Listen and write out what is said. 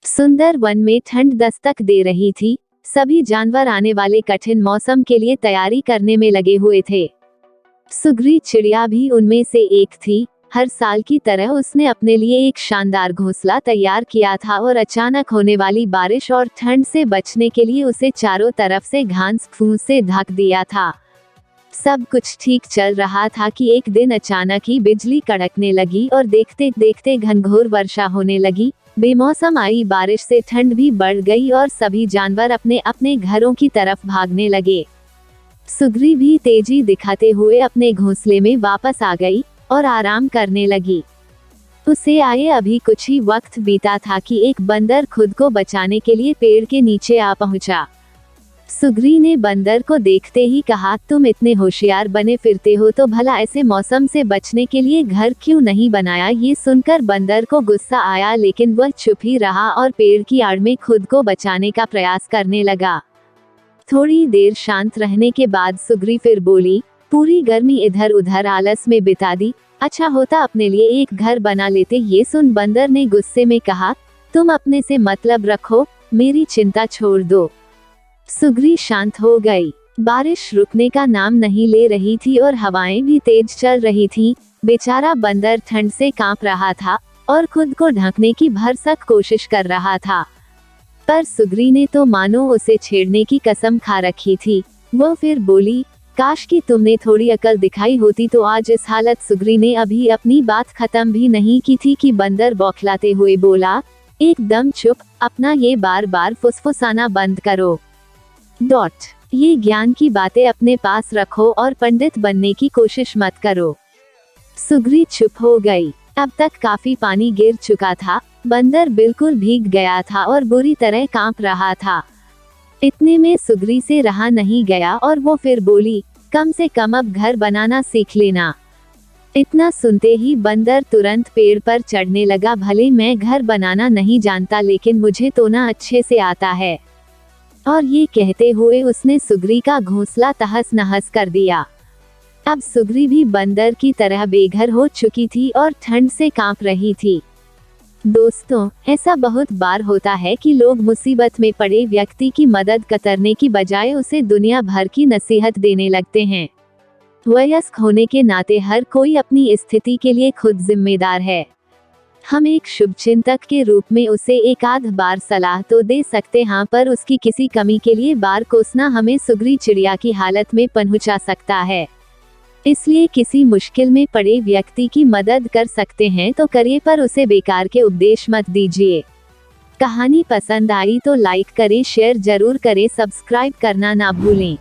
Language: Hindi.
सुंदर वन में ठंड दस्तक दे रही थी। सभी जानवर आने वाले कठिन मौसम के लिए तैयारी करने में लगे हुए थे। सुग्री चिड़िया भी उनमें से एक थी। हर साल की तरह उसने अपने लिए एक शानदार घोंसला तैयार किया था और अचानक होने वाली बारिश और ठंड से बचने के लिए उसे चारों तरफ से घास फूस से ढक दिया था। सब कुछ ठीक चल रहा था कि एक दिन अचानक ही बिजली कड़कने लगी और देखते देखते घनघोर वर्षा होने लगी। बेमौसम आई बारिश से ठंड भी बढ़ गई और सभी जानवर अपने अपने घरों की तरफ भागने लगे। सुग्री भी तेजी दिखाते हुए अपने घोंसले में वापस आ गई और आराम करने लगी। उसे आए अभी कुछ ही वक्त बीता था कि एक बंदर खुद को बचाने के लिए पेड़ के नीचे आ पहुंचा। सुग्री ने बंदर को देखते ही कहा, तुम इतने होशियार बने फिरते हो तो भला ऐसे मौसम से बचने के लिए घर क्यों नहीं बनाया। ये सुनकर बंदर को गुस्सा आया, लेकिन वह चुप ही रहा और पेड़ की आड़ में खुद को बचाने का प्रयास करने लगा। थोड़ी देर शांत रहने के बाद सुग्री फिर बोली, पूरी गर्मी इधर उधर आलस में बिता दी, अच्छा होता अपने लिए एक घर बना लेते। ये सुन बंदर ने गुस्से में कहा, तुम अपने से मतलब रखो, मेरी चिंता छोड़ दो। सुग्री शांत हो गई। बारिश रुकने का नाम नहीं ले रही थी और हवाएं भी तेज चल रही थी। बेचारा बंदर ठंड से कांप रहा था और खुद को ढकने की भरसक कोशिश कर रहा था, पर सुग्री ने तो मानो उसे छेड़ने की कसम खा रखी थी। वो फिर बोली, काश कि तुमने थोड़ी अकल दिखाई होती तो आज इस हालत। सुग्री ने अभी अपनी बात खत्म भी नहीं की थी कि बंदर बौखलाते हुए बोला, एकदम चुप, अपना ये बार बार फुसफुसाना बंद करो। ये ज्ञान की बातें अपने पास रखो और पंडित बनने की कोशिश मत करो। सुग्री चुप हो गई। अब तक काफी पानी गिर चुका था। बंदर बिल्कुल भीग गया था और बुरी तरह कांप रहा था। इतने में सुग्री से रहा नहीं गया और वो फिर बोली, कम से कम अब घर बनाना सीख लेना। इतना सुनते ही बंदर तुरंत पेड़ पर चढ़ने लगा। भले मैं घर बनाना नहीं जानता, लेकिन मुझे तो ना अच्छे से आता है। और ये कहते हुए उसने सुग्री का घोंसला तहस नहस कर दिया। अब सुग्री भी बंदर की तरह बेघर हो चुकी थी और ठंड से कांप रही थी। दोस्तों, ऐसा बहुत बार होता है कि लोग मुसीबत में पड़े व्यक्ति की मदद करने की बजाय उसे दुनिया भर की नसीहत देने लगते हैं। वयस्क होने के नाते हर कोई अपनी स्थिति के लिए खुद जिम्मेदार है। हम एक शुभचिंतक के रूप में उसे एक आध बार सलाह तो दे सकते हैं, पर उसकी किसी कमी के लिए बार कोसना हमें सुग्री चिड़िया की हालत में पहुंचा सकता है। इसलिए किसी मुश्किल में पड़े व्यक्ति की मदद कर सकते हैं तो करिए, पर उसे बेकार के उपदेश मत दीजिए। कहानी पसंद आई तो लाइक करें, शेयर जरूर करें, सब्सक्राइब करना ना भूलें।